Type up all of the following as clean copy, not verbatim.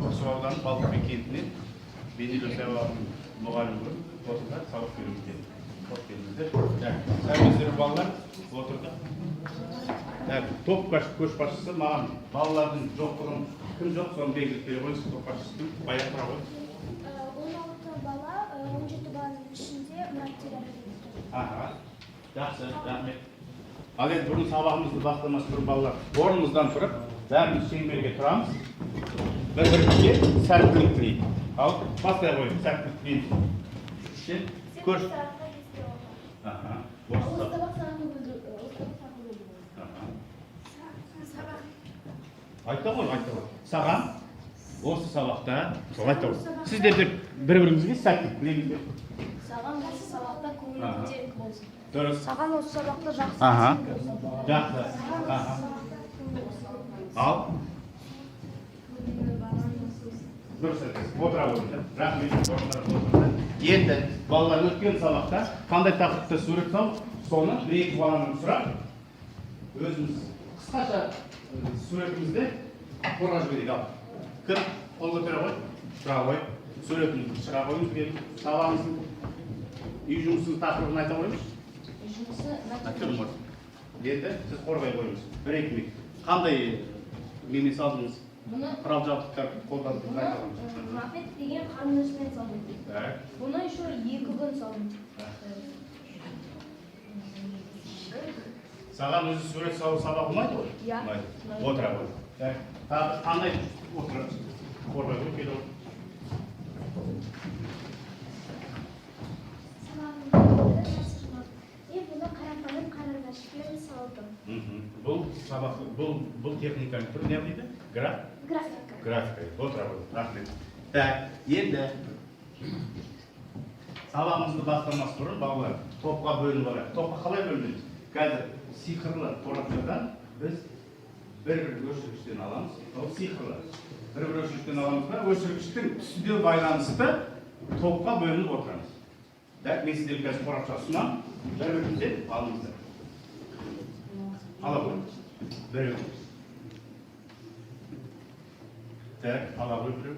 Kosovadan Baltık kentinin Benilo Sevabı'nın muğalim grup ortada sağlık bölümünde. Hoş geldiniz. Servisleri ballar oturdu. Top koşbaşısı mağam. Balların jokluğun kim yok son belirli telefon top başçısının bayağı bravo. 16 bala, 17 balın içinde maddeler. Aha. Yaxşı, rahmet. Al endi bunun sabahımızda başlaması turib ballar. O'rnimizdan turib, bärimiz çemberge turamiz. Bir-biriga sertlik qilaylik. Al, pastaya qo'ying, sertlik qilaylik. Shu ko'r. Aha. Ayta qo'y. Sağam. Осы сабақта, ayta qo'y. Sizler de bir-biringizga sertlik qilaylik. Sağam осы сабақта көңіл көтеріңкі болсын. Dürüst. Sağam осы сабақта жақсы. Aha. Жақсы. Aha. Al. Dürüst ediniz. Otura qo'yinglar. Rahmet. Endi bolalar o'tgan sabaqda qanday taqdirda surat sol, soni bir-ikki bolani so'rab, o'zimiz qisqacha suratimizda qo'rg'ash berdik. Al. Kir, qo'lga ko'ra qo'y. Tura qo'y. Suratimizni chiqara qo'yamiz. Sabahimizni uy жұмысының taqdirini ayta qo'yamiz. Aytdim. Endi siz qo'rg'ay qo'yamiz. Bir-ikki minut. Qanday meni soldingiz? Buni құрал-жабдықтар қолданып ayta qo'yamiz. Махмет деген қарындашпен салдым. Так. Бұны еще 2 күн салдым. Саған өзі сурет салу сабақ ұнайды ғой? Иә. Ұнайды. Отыра қой. Так. Тағы қандай отырасыз? Қорғай қой, келіп. Бұны қарапайым қарындашпен салдым. Бұл техниканың түрі не дейді? Графика. Графика. Отыра қой. Рахмет. Так, енді сабағымызды бастамас бұрын балалар топқа бөлініп алайық. Топқа қалай бөлінеміз? Қазір сиқырлы тораптардан біз бір өшіргіштен аламыз. Ол сиқырлы. Бір өшіргіштен аламыз да, өшіргіштің түсіне байланысты топқа бөлініп отырамыз. Так, мен сіздерге қазір қорапша ұсынамын. Бір-біріңізден алыңыздар. Ала қойыңыз. Бір. Так, ала қойып бір.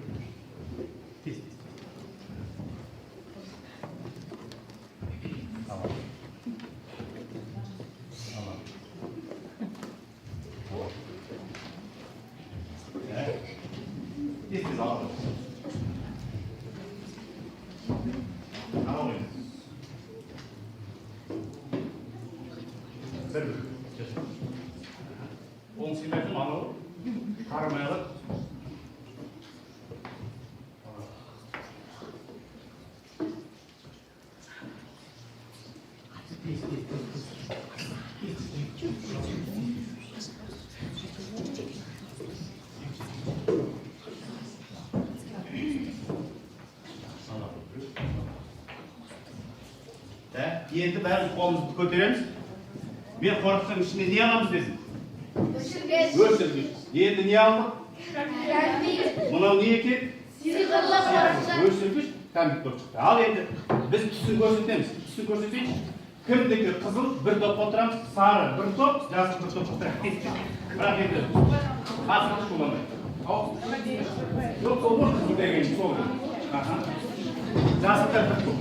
Tez. Tamam. Tamam. Evet. Tez alalım. Tamam. Bir. Onu silmedim alalım. Karmayalım. Endi bәріміз қолымызды көтереміз. Мен қорықтың ішіне не аламыз десін? Өшіргіш. Енді не алдық? Мынау не екен? Сиқырлы қорапша. Өшіргіш кәмпит болып шықты. Ал енді біз түсін көрсетеміз. Түсін көрсетейінші. Кімдікі қызыл бір топ отырамыз, сары бір топ, жасыл бір топ отырамыз. Бірақ енді асықыш боламайды. Жоқ, сол ғой қызыл деген сол. Жасылдар бір топ.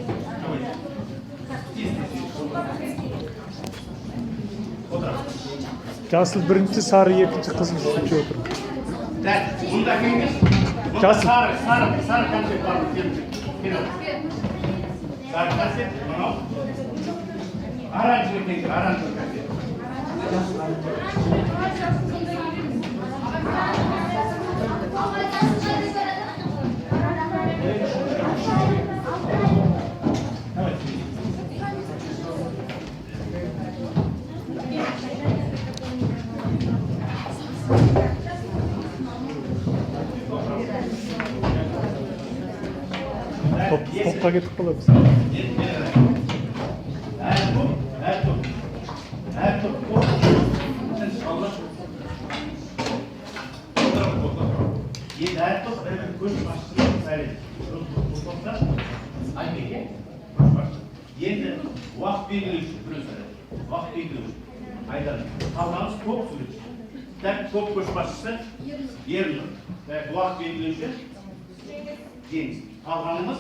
Жасыл бірінші, сары екінші, қызыл үшінші отыр. Так, мұнда кеңес. Жасыл. Сары конфет бар. Сары конфет, мынау. Оранжевый конфет, оранжевый конфет. Topla getirip alırız. Енді уақыт белгілеуші уақыт белгілеуші айдан қалғанымыз топ сурет. Так, топ көшбасшысы Ернұр. Uақыт белгілеуші жеңіс. Қалғанымыз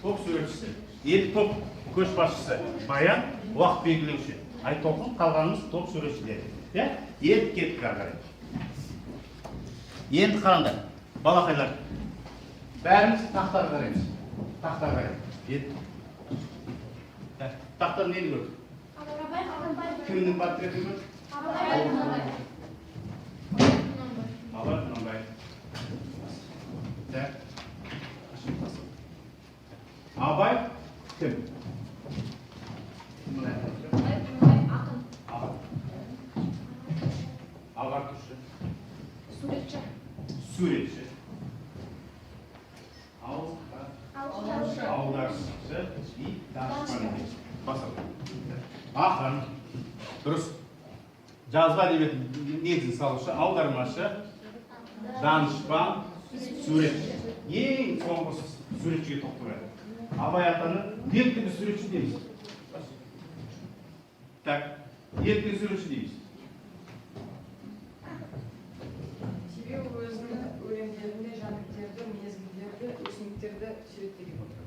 топ суретшісі. Екі топ көшбасшысы баян, уақыт белгілеуші. Айтолқын, қалғанымыз топ суретшілері. Енді кеттік ары қарай. Енді қараңдар, балақайлар. Бәріміз тақтарға қараймыз. Тақтарға қараймыз. Тақтар нені көрдік? Кімнің портретін көрдік? Абай Құнанбаев. Абай кім? Ағартушы. Суретші. Суретші. Аударшысы и данышпан. Басады. Ақын. Дұрыс. Жазба әдебиет негізін салушы, аудармашы, данышпан, суретші. Ең соңғы суретшіге тоқтырады. Абай атаны белгілі суретші дейміз. Так, белгілі суретші дейміз. Себебі өзінің өлеңдерінде жәндіктерді, мезгілдерді, өсімдіктерді суреттеген отыр.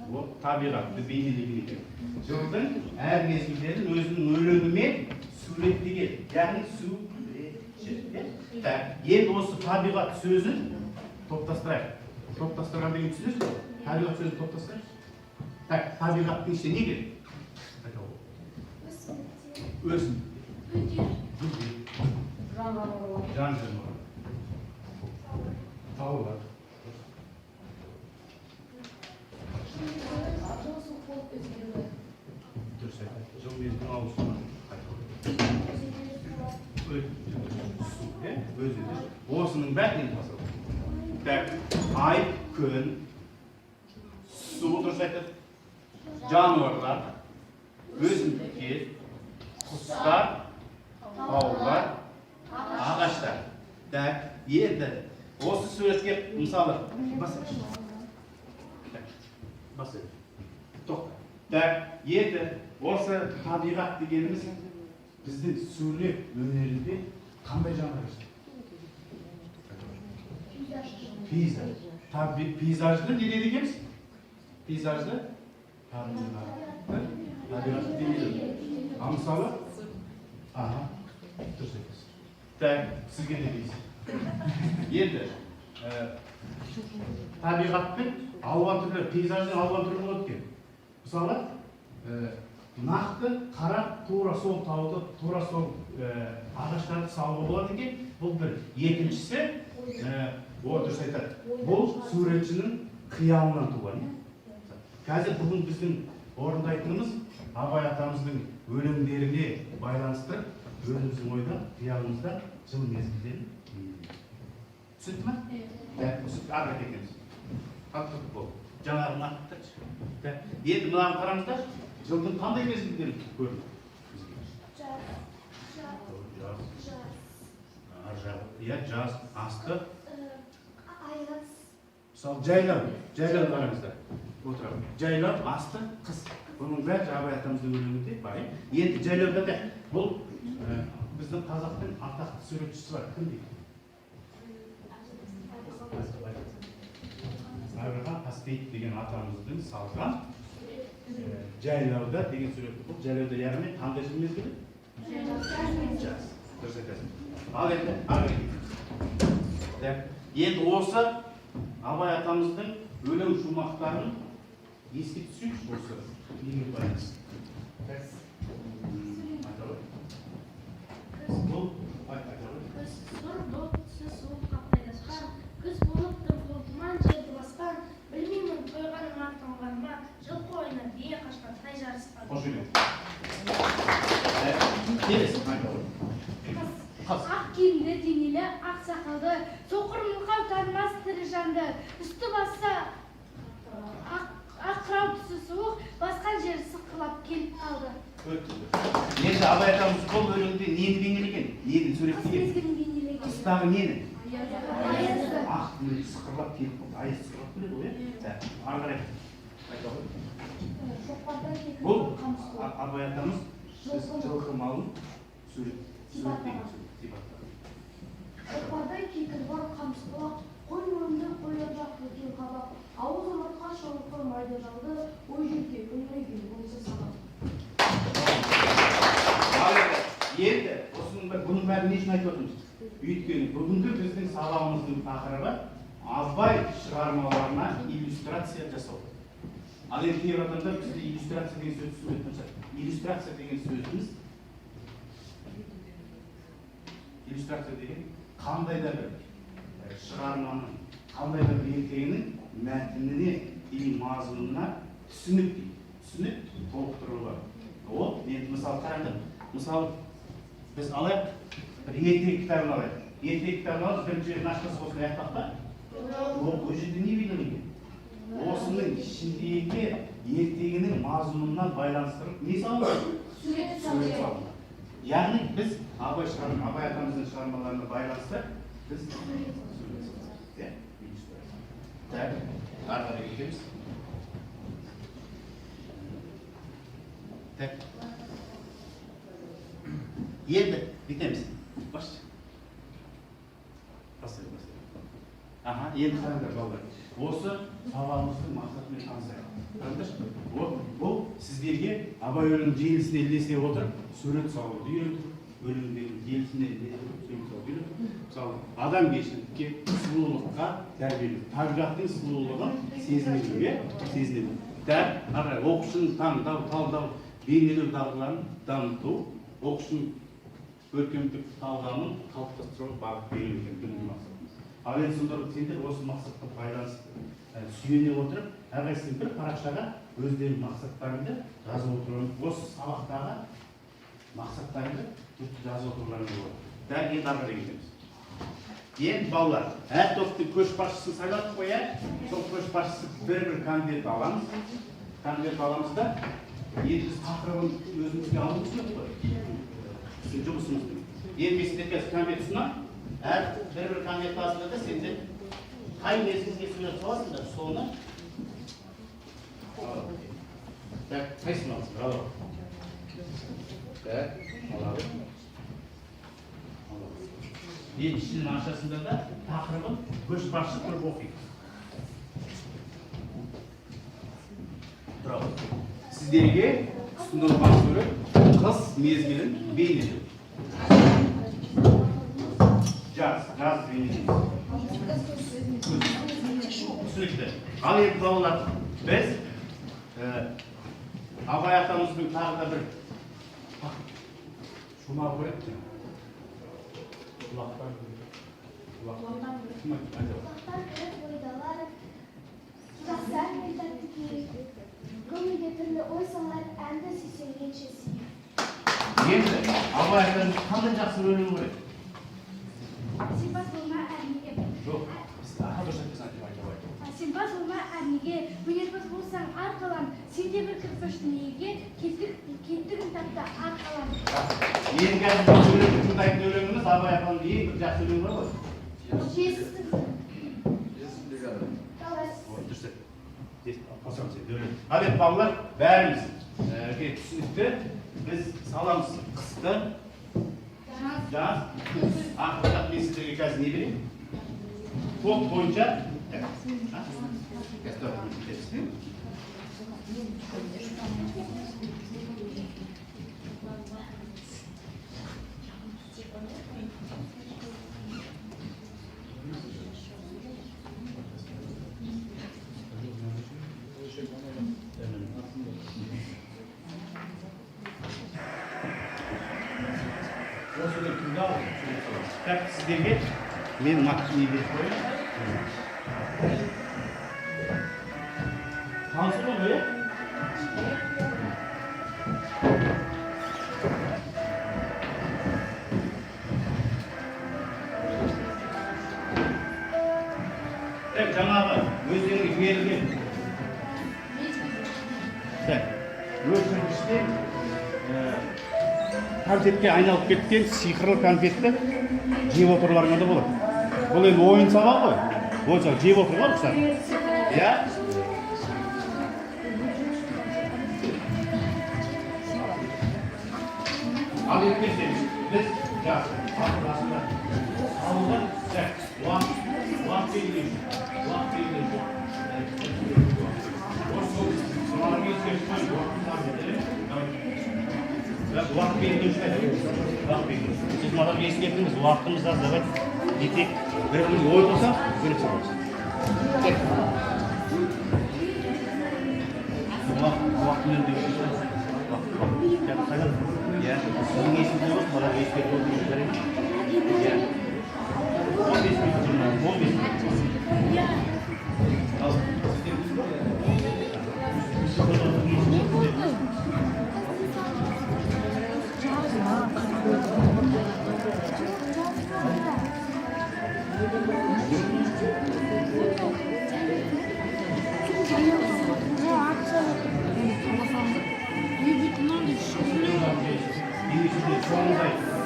Вот табиғатты бейнелеген екен. Жылдың әр мезгілдерін өзінің өлеңімен суреттеген, яғни суретші. Так, енді осы табиғат сөзін топтастырайық. Топтастырған деген түсінесіз бе? Табиғат сөзін топтастырайық. Так, табиғаттың ішінде не керек? Өсімдік. Жануарлар. Жан-жануар. Таулар. Дұрыс айтады. Жыл мезгілі ауысуы. Осының бәрін басады. Так, ай, күн, су, дұрыс айтады. Жануарлар, өсімдіктер, құстар, таулар, ағаштар. Так, енді осы суретке мысалы басады. Басады. Тоқта. Так, енді осы табиғат дегеніміз біздің сурет өнерінде қандай жанр бар? Пейзаж. Пейзажды не дейді екенбіз? Пейзажды табиғатты дейді. А мысалы? Аха, дұрыс айтасыз. Так, сізге не дейсіз? Енді табиғаттың алуан түрлі, пейзаждың алуан түрлі болады екен. Мысалы, нақты қарап, тура сол тауды, тура сол ағаштарды салуға болады екен. Бұл бір. Екіншісі, дұрыс айтады. Бұл суретшінің қиялынан туған. Қазір бүгін біздің орындайтынымыз Абай атамыздың өлеңдеріне байланысты өзіміздің ойда, қиялымызда жыл мезгілдерін түсінді ме? Ары кетеміз. Қатты бол. Жаңағы нақты. Енді мынаны қараңыздар. Жылдың қандай мезгілдерін көрдік? Жаз, астық. Мысалы, жайлау қараңыздар. Отырамын. Жайлау, астық, қыс. Бұның бәрі Абай атамыздың өлеңінде бар. Енді жайлауда да бұл біздің қазақтың атақты суретшісі бар. Кім дейді? Айбархан Қастеев деген атамыздың салған жайлауда деген суреті. Бұл жайлауда яғни қандай жыл мезгілі? Жаз. Дұрыс айтасың. Ал енді ары кетейік. Енді осы Абай атамыздың өлең шумақтарын еске түсейікші осы неге байланысты. Бұл Күз сұр бұлтсы суық қаптайдасқан, күз болып тұр тұман жерді басқан, білмеймін тойғаным артынған ма, жыл қойына бие қашқан тай жарысқан. қош келдің. Келесің, айталым. Ақ киімді денелі, ақ сақалды, соқыр мылқау танымас тірі жанды, үсті басса ақ қырау түсі суық, басқан жері сыққылап келіп қалды. Енді Абай атамыз бұл өлеңде нені бейнелеген? Нені Қыс суреттеген? мезгілін бейнелеген. Қыстағы нені? Аязды. Ақ дүние сықырлап келіп қалды. Аяз сықырлап келеді ғой, ары қарай. Шоқпардан Бұл секілді қамыс қол. Абай атамыз жылқы малын Сипаттаған. Сипаттай кекіл бар қамысқұлақ, қой мөрімді қояр жақты кең қабақ, ауыз омыртқа шоңқы майды жалды, ой жетке көңілген болса сабақ. Енді, бұның бәрін не үшін айтып отырмыз? Өйткені бүгінгі біздің сабағымыздың тақырыбы Абай шығармаларына иллюстрация жасау. Ал енді кейбір адамдар бізде иллюстрация деген сөз түсінбей тұрса, иллюстрация деген сөзіміз иллюстрация деген қандай да бір шығарманың, қандай да бір ертегінің мәтініне и мазмұнына түсінік толықтыру бар. Ол енді мысалы қараңдар. Мысалы біз алайық, бір ертегі кітабын алайық. Ертегі кітабын алып, бірінші жерін ашқысы осыны аяқтап та, ол жерде не бейнеленген? Осының ішіндегі ертегінің мазмұнынан байланыстырып не салынады? Сурет салынады. Яғни біз Абай атамыздың шығармаларына байланыстырып, біз сурет саламыз. Так, ары қарай кетеміз. Так. Енді бітеміз. Башты. Аха, енді қараңдар балалар. Осы сабағымыздың мақсатымен танысайық. Қараңдаршы, бұл сіздерге Абай өлеңінің желісіне ілесе отырып, сурет салуды үйретіп, өлеңдегі желісіне ілесе отырып, сурет салуды үйретіп, мысалы, адамгершілікке, сұлулыққа тәрбиелеу, табиғаттың сұлулығын сезінуге. Дәл қарай оқушының таңдау, талдау, бейнелеу дағдыларын дамыту, оқушының көркемдік талғамын қалыптастыру бағыт беру екен бүгінгі мақсатымыз. Ал енді сонда сендер осы мақсатқа байланысты сүйене отырып, әрқайсысы бір парақшаға өздерінің мақсаттарыңды жазып отыруын, осы сабақтағы мақсаттарыңды жазып отыруларыңыз болады. Дәл енді ары қарай кетеміз. Енді балалар, әр топтың көшбасшысын сайлатып қояйық. Сол көшбасшысы бір конверт аламыз. Конверт аламыз да, енді біз тақырыбын өзімізге алуымыз керек қой. Біздің жұмысымызды. Енді сіздерге конверт ұсынамын. Әр бір конверт аласыңдар да сендер қай мезгілге сурет саласыңдар, соны так, қайсысын аласыңдар? Ал. Так, алады. Енді ішінің ашасында да тақырыбын көшбасшы тұрып оқиды. Тұрады. Сіздерге ұсынылған сурет қыс мезгілін бейнелеу. Жаз бейнелейміз. Түсінікті. Ал енді балалар, біз Абай атамыздың тағы да бір шумағы қояды. Құлақтан кіріп ойдалар, сұрақтар мен тәттіге, көңілге түрлі ой салар, әнді сүйсенгенше сүйіп. Енді Абай атамыз қандай жақсы өлең көреді? Сипат болма әрнеге. Жоқ, біз дұрыс айтып Сипат болма әрнеге, өнерпаз болсаң арқалан, сенде бір кірпіштің неге, кеттігін тапта арқалан. Ең қазір тыңдайтын өлеңіміз Абай атамның ең бір жақсы өлеңі бар ғой? Жесіздік. Ал енді балалар, бәріміз түсінікті, біз саламыз қысты, жаз, ақыртақ мен сіздерге қазір не берейін? Топ бойынша так, сіздерге мен не беріп қояйын. Танысы ғой бөлек? Так, жаңағы өздеріңе берілген өшіргіштен конфетке айналып кеткен сиқырлы конфетті жеп отыруларыңа да болады. Бұл енді ойын сабақ қой. Ойын сабақ жеп отыруға рұқсат. Иә? Ал енді келсеңіз. Biz jaz, aslında alıngan vaqt belirleyici. Vaqt belirleyici. Sonra bir seçmen vaqt edelim. Vaqt belirleyici ne? Vaqt belirleyici. Siz bana bir eskerdiniz, vaktimiz az evet. Yetek, birimiz oy olsa, birimiz olsa. Vaqt belirleyici. Ya, sizin eşiniz yok, bana bir eskerdiniz. Ya. 15 bin. 15 bin. Al.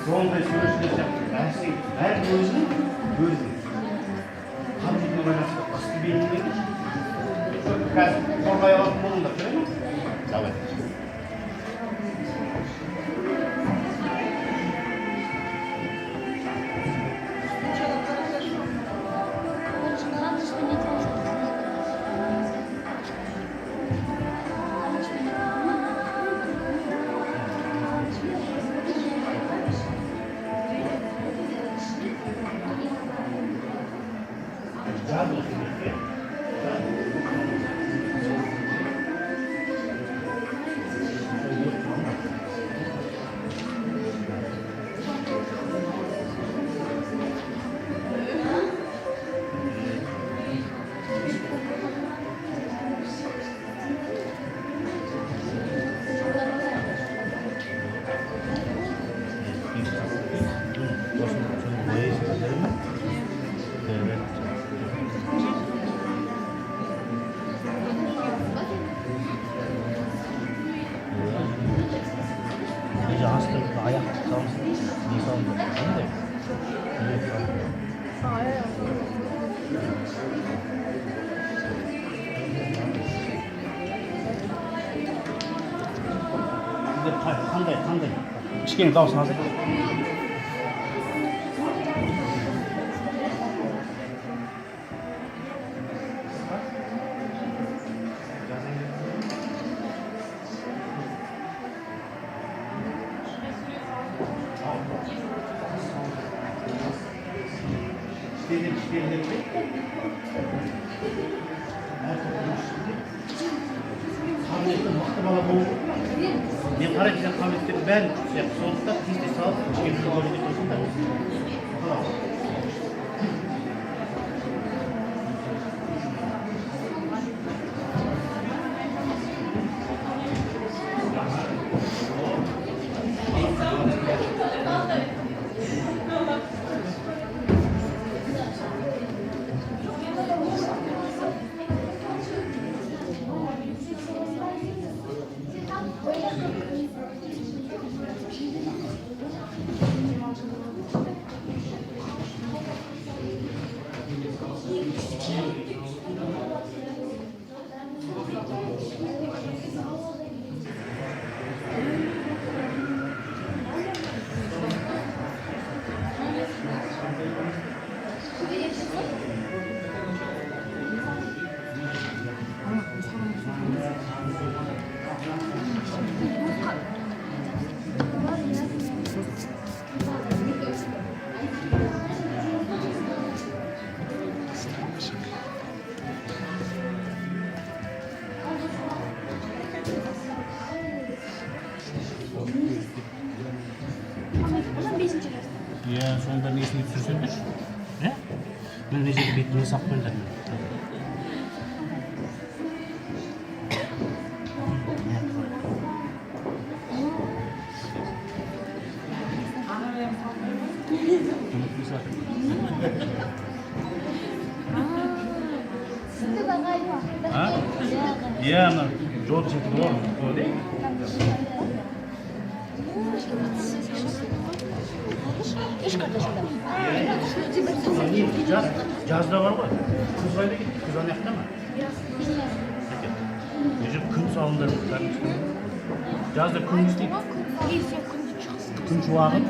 Sonday söyleşilecek. Her gözünün gözü. Hamdülillah oynasın. Aslı beyninde. Çorbaya alıp bulun da söyle mi? Evet. Qanday? Kichkina dovsin hozir. Ben qaraysan qametga ben so'zda tezda solib chiqib yuborib turibman. Ya, sonunda nesini sürsündür? Ne? Ben Recep Bey'in saklandım. Ha? Ya, ama çok çetin olur. O değil mi? Cazda var mı? Kuzayla git. Kuzan yakta mı? Recep kün salındır. Cazda kün isteyin. Kün çuvağın.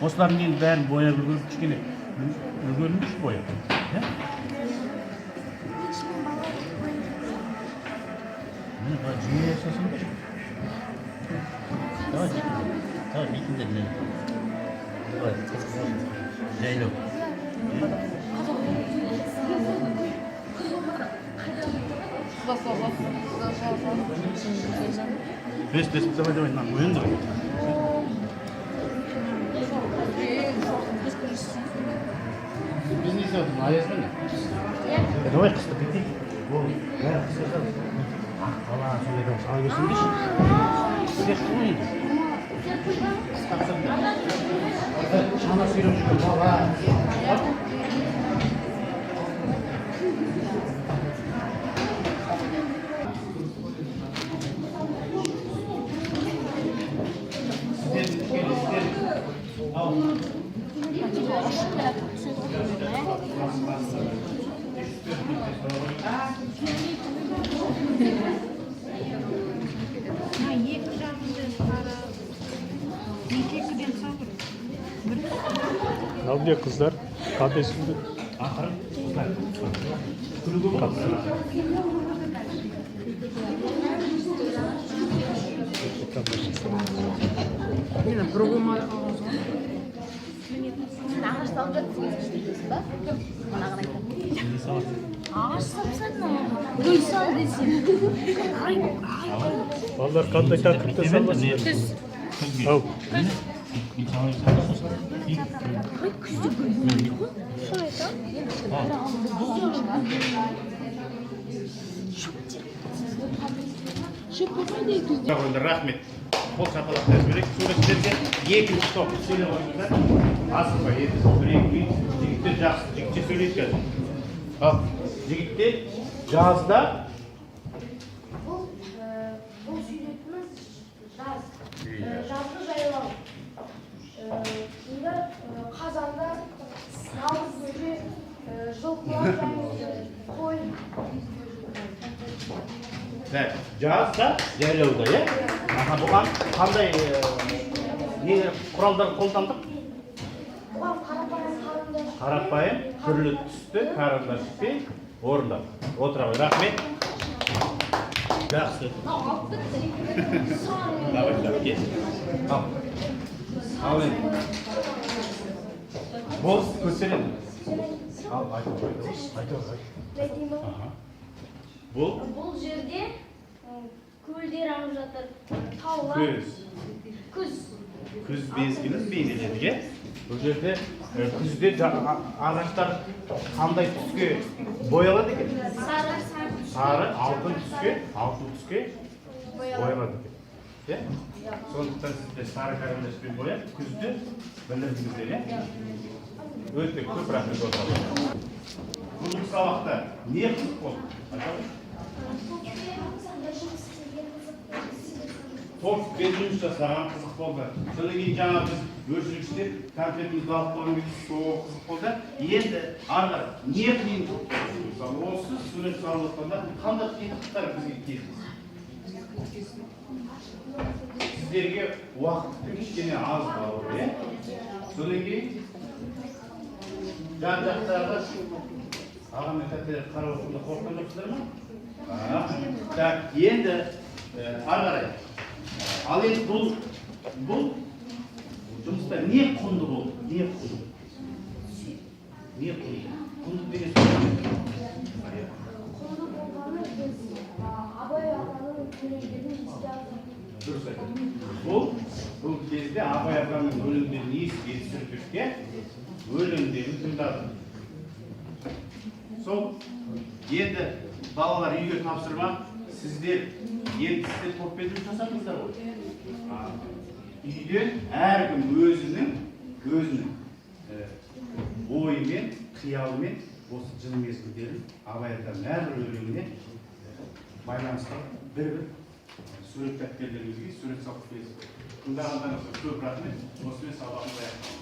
Осылардың енді бәрін бояп үлгеріп кішкене үлгерілмеш бояп. Жүйе жасасыңдар. Давай, битіңдер не? Давай, жайлау. Бес, давай, нам ойын давай. Biz ne istiyorsun? Ayazma ne? Давай kıstık bitti. Bu, ver kıstık. Allah söyledim. Sana göstermiş. Böyle kılmaydı. Şana söylüyorum çünkü. Baba. Al. Ne oluyor kızlar? Kahve sürdü. Yine программа ағаш салып жатсыңыз дейсіз ба? Мынаған айтамын. Ағаш салсаң, гүл сал десең. Vallahi kanday takipte sallasın. Al. Күзде гүл дейді ғой. Солай да? Рахмет. Қол шапалақтар жіберейік. Суреттерге екінші топ сөйлеп отырыңыздар. Асықпа, бір-екі жігіттер жақсы, жігіттер сөйлейді қазір. Ал, жігіттер жазда бұл сүйретіміз жазғы жайлау. Енді қазанда наурыз күнде жылқылар қой. жазда жайлауда, иә? Бұған қандай құралдар қолдандық? Бұған қарапайым қарындаш. Қарапайым, түрлі түсті қарындашпен орындап. Отыра ғой, рахмет. Жақсы. Давай, кел. Ал. Ал енді. Бол, көтерем. Ал, айтып. Бұл жерде көлдер ағып жатыр, таулар. Күз мезгілін бейнеледі, бұл жерде күзде ағаштар қандай түске боялады екен? Сары, алтын түске боялады екен. Сондықтан сізде сары карандашпен бояп, күзді білдірдіңіздер, өте көп рахмет отырады. Бұл сабақта не қызық болды? Топ жұмыс жасаған қызық болды. Содан кейін жаңа біз өршілікшілер конфетімізді алып қойған кезде сол қызық болды. Енді ары не қиын болды? Мысалы осы сурет салып отқанда қандай қиындықтар бізге келді? Сіздерге уақытты кішкене аз қалды, иә? Содан кейін жан-жақтағы аға мен тәтелер қарап отырғанда қорыққан жоқсыздар ма? Так, енді ары қарай. Ал енді бұл жұмыста не құнды болды? Не құнды? Не құнды? Құнды деген сөз. Құнды болғаны біз Абай ағаның өлеңдерін еске алдық. Дұрыс айтасыз. Бұл кезде Абай ағаның өлеңдерін еске түсіріп, өлеңдерін тыңдадық. Сол енді балалар үйге тапсырма, сіздер топпен жұмыс жасадыңыздар ғой. Үйден әркім өзінің ойымен, қиялымен осы жыл мезгілдерін Абай ағаның әрбір өлеңіне байланыстырып, бір-бір сурет дәптерлеріңізге сурет салып бересіз. Тыңдағандарыңызға көп рахмет. Осымен сабағымыз аяқталды.